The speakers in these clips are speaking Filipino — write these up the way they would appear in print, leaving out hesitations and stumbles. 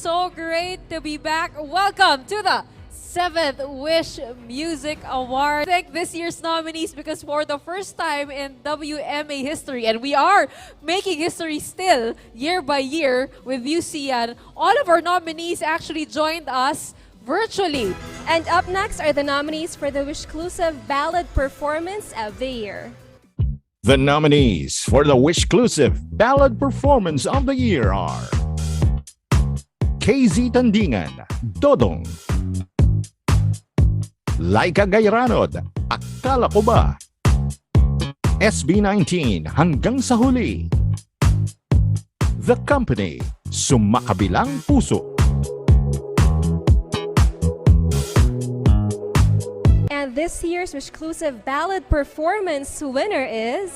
so great to be back. Welcome to the 7th Wish Music Award. Thank this year's nominees because for the first time in WMA history, and we are making history still year by year with you, Sian, all of our nominees actually joined us virtually. And up next are the nominees for the Wishclusive Ballad Performance of the Year. The nominees for the Wishclusive Ballad Performance of the Year are KZ Tandingan, Dodong. Laika Gayranod, Akala Ko Ba? SB19, Hanggang sa Huli. The Company, Sumakabilang Puso. And this year's Wishclusive Ballad Performance winner is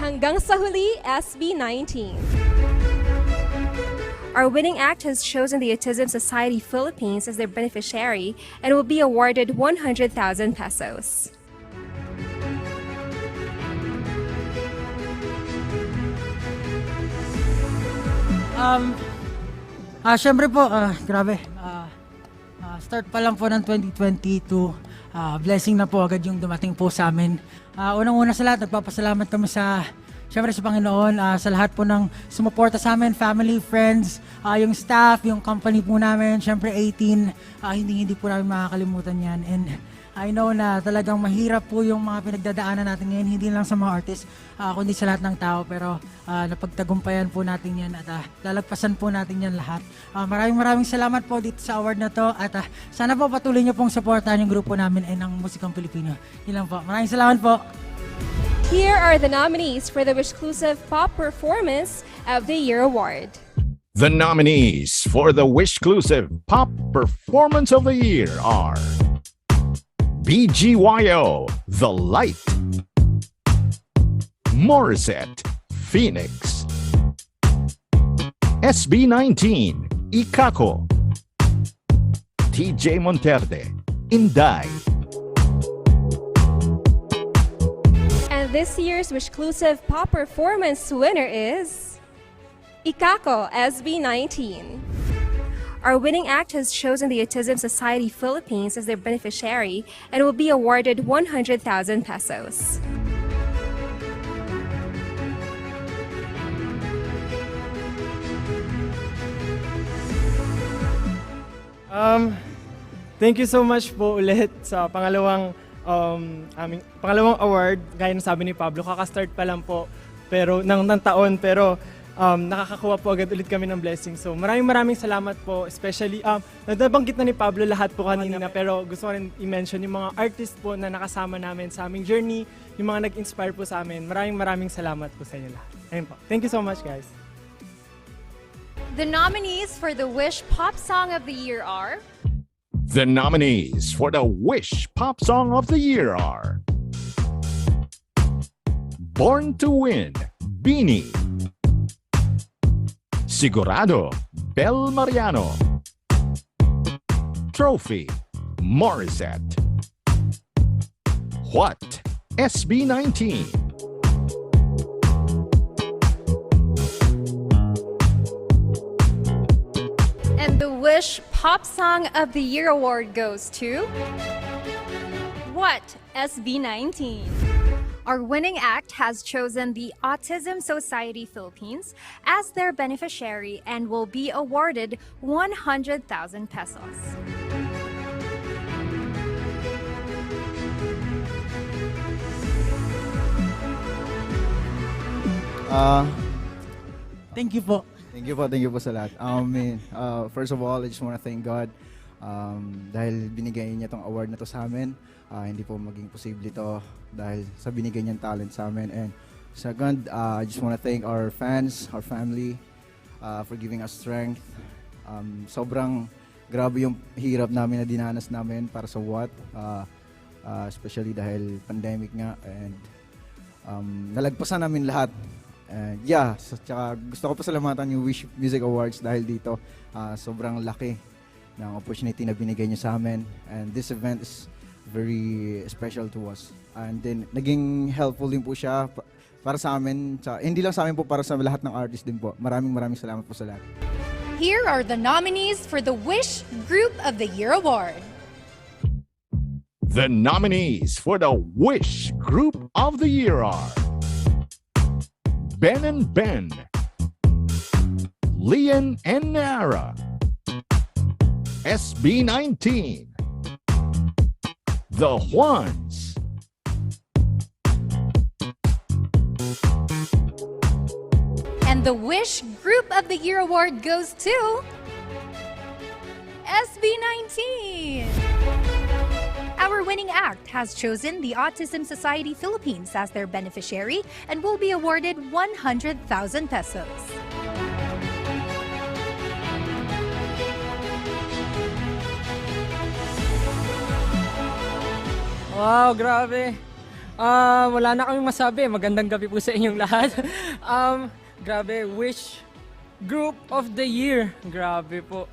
Hanggang sa Huli, SB19. Our winning act has chosen the Autism Society Philippines as their beneficiary and will be awarded 100,000 pesos. Syempre po, grabe. Start pa lang po ng 2022. Blessing na po agad yung dumating po sa amin. Unang-una sa lahat, nagpapasalamat kami syempre sa Panginoon, sa lahat po ng sumuporta sa amin, family, friends, yung staff, yung company po namin, syempre 18, hindi po namin makakalimutan yan. And I know na talagang mahirap po yung mga pinagdadaanan natin ngayon, hindi lang sa mga artists, kundi sa lahat ng tao. Pero napagtagumpayan po natin yan at lalagpasan po natin yan lahat. Maraming salamat po dito sa award na to at sana po patuloy niyo pong supportahan yung grupo namin and ang musikang Pilipino. Yun lang po. Maraming salamat po. Here are the nominees for the Wishclusive Pop Performance of the Year Award. The nominees for the Wishclusive Pop Performance of the Year are BGYO, The Light. Morissette, Phoenix. SB19, Ikako. TJ Monterde, Inday. And this year's Wishclusive Pop Performance winner is Ikako, SB19. Our winning act has chosen the Autism Society Philippines as their beneficiary and will be awarded 100,000 pesos. Thank you so much po ulit sa aming pangalawang award. Gaya ng sabi ni Pablo, kaka-start pa lang po ng taon, pero nakakakuha po agad ulit kami ng blessing. So maraming salamat po, especially nabanggit na ni Pablo lahat po kanina, pero gusto ko rin i-mention yung mga artist po na nakasama namin sa aming journey, yung mga nag-inspire po sa amin. Maraming salamat po sa inyo lahat. Ayun po. Thank you so much, guys. The nominees for the Wish Pop Song of the Year are The nominees for the Wish Pop Song of the Year are Born to Win, Beanie. Sigurado, Bel Mariano. Trophy, Morissette. What, SB19. and the Wish Pop Song of the Year award goes to What, SB19. Our winning act has chosen the Autism Society Philippines as their beneficiary and will be awarded 100,000 pesos. Thank you po. Thank you po sa lahat. First of all, I just want to thank God dahil binigay niya tong award na to sa amin. Hindi po maging posible ito dahil sa binigay niyang talent sa amin. And second, I just want to thank our fans, our family for giving us strength. Sobrang grabe yung hirap namin na dinanas namin para sa What, especially dahil pandemic nga, and nalagpasan namin lahat. And tsaka gusto ko pasalamatan yung Wish Music Awards dahil dito sobrang laki ng opportunity na binigay niyo sa amin, and this event is very special to us. And then naging helpful din po siya para sa amin, hindi lang sa amin po, para sa lahat ng artist din po. Maraming salamat po sa lahat. Here are the nominees for the Wish Group of the Year Award. The nominees for the Wish Group of the Year are Ben and Ben, Lian and Nara, SB19, The Juans, And the Wish Group of the Year Award goes to SB19. Our winning act has chosen the Autism Society Philippines as their beneficiary and will be awarded 100,000 pesos. Wow, grabe. Wala na kaming masabi. Magandang gabi po sa inyong lahat. Grabe, Wish Group of the Year. Grabe po.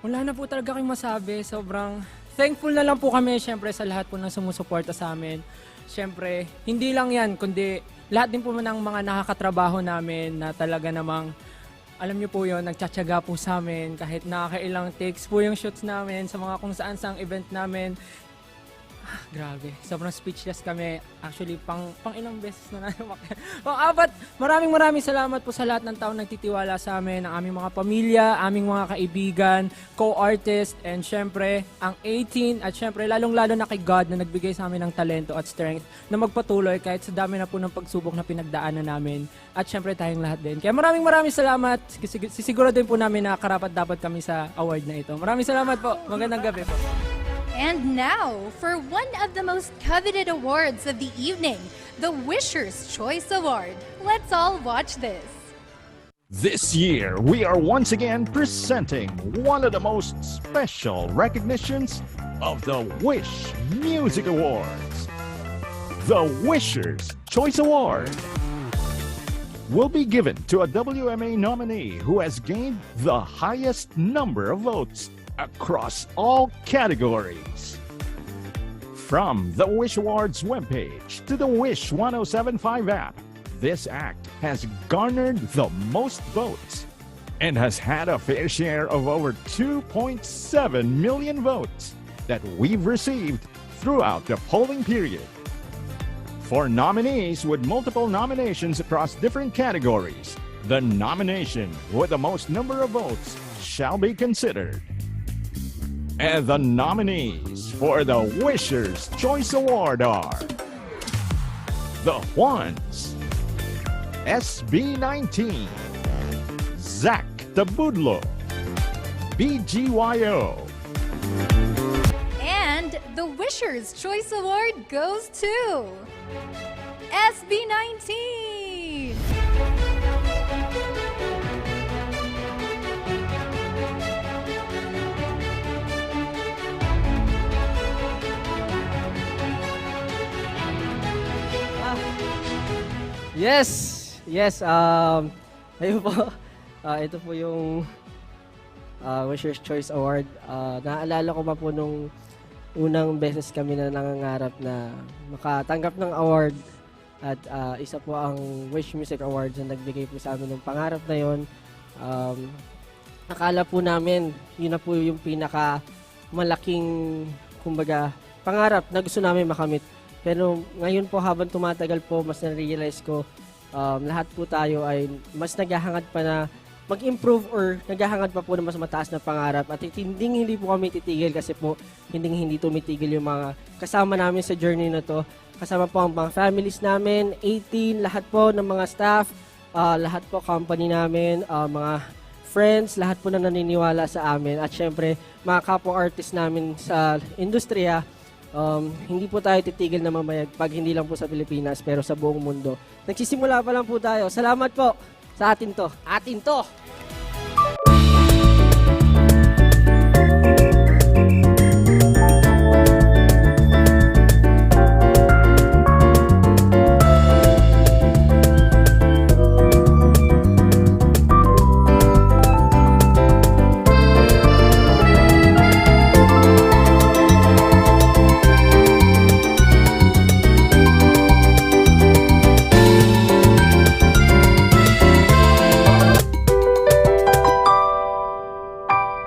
Wala na po talaga kaming masabi. Sobrang thankful na lang po kami, syempre, sa lahat po ng sumusuporta sa amin. Syempre, hindi lang yan, kundi lahat din po ng mga nakakatrabaho namin na talaga namang, alam niyo po yun, nagtsatsaga po sa amin kahit nakakailang takes po yung shoots namin sa mga kung saan sang event namin. Grabe, sobrang speechless kami. Actually, pang ilang beses na namin. Pang-apat, maraming salamat po sa lahat ng taong nagtitiwala sa amin, ang aming mga pamilya, aming mga kaibigan, co-artist, and syempre, ang 18, at syempre, lalong-lalo na kay God na nagbigay sa amin ng talento at strength na magpatuloy kahit sa dami na po ng pagsubok na pinagdaanan namin. At syempre, tayong lahat din. Kaya maraming salamat. Sisiguro din po namin na karapat dapat kami sa award na ito. Maraming salamat po. Magandang gabi po. And now, for one of the most coveted awards of the evening, the Wisher's Choice Award. Let's all watch this. This year, we are once again presenting one of the most special recognitions of the Wish Music Awards. The Wisher's Choice Award will be given to a WMA nominee who has gained the highest number of votes across all categories. From the Wish Awards webpage to the Wish 1075 app, this act has garnered the most votes and has had a fair share of over 2.7 million votes that we've received throughout the polling period. For nominees with multiple nominations across different categories, the nomination with the most number of votes shall be considered. And the nominees for the Wisher's Choice Award are The Juans, SB19, Zach Tabudlo, BGYO. And the Wisher's Choice Award goes to SB19. Yes, ayun po. Ito po yung Wisher's Choice Award. Naalala ko pa po nung unang beses kami na nangangarap na makatanggap ng award. At isa po ang Wish Music Awards na nagbigay po sa amin ng pangarap na yon. Akala po namin, yun na po yung pinaka malaking, kumbaga, pangarap na gusto namin makamit. Pero ngayon po habang tumatagal po, mas na-realize ko lahat po tayo ay mas naghahangad pa na mag-improve or naghahangad pa po na mas mataas na pangarap. At hindi po kami titigil kasi po hindi tumitigil yung mga kasama namin sa journey na to. Kasama po ang mga families namin, 18, lahat po ng mga staff, lahat po company namin, mga friends, lahat po na naniniwala sa amin. At syempre, mga kapwa-artist namin sa industriya. Hindi po tayo titigil na mamayag pag hindi lang po sa Pilipinas pero sa buong mundo. Nagsisimula pa lang po tayo. Salamat po sa atin to.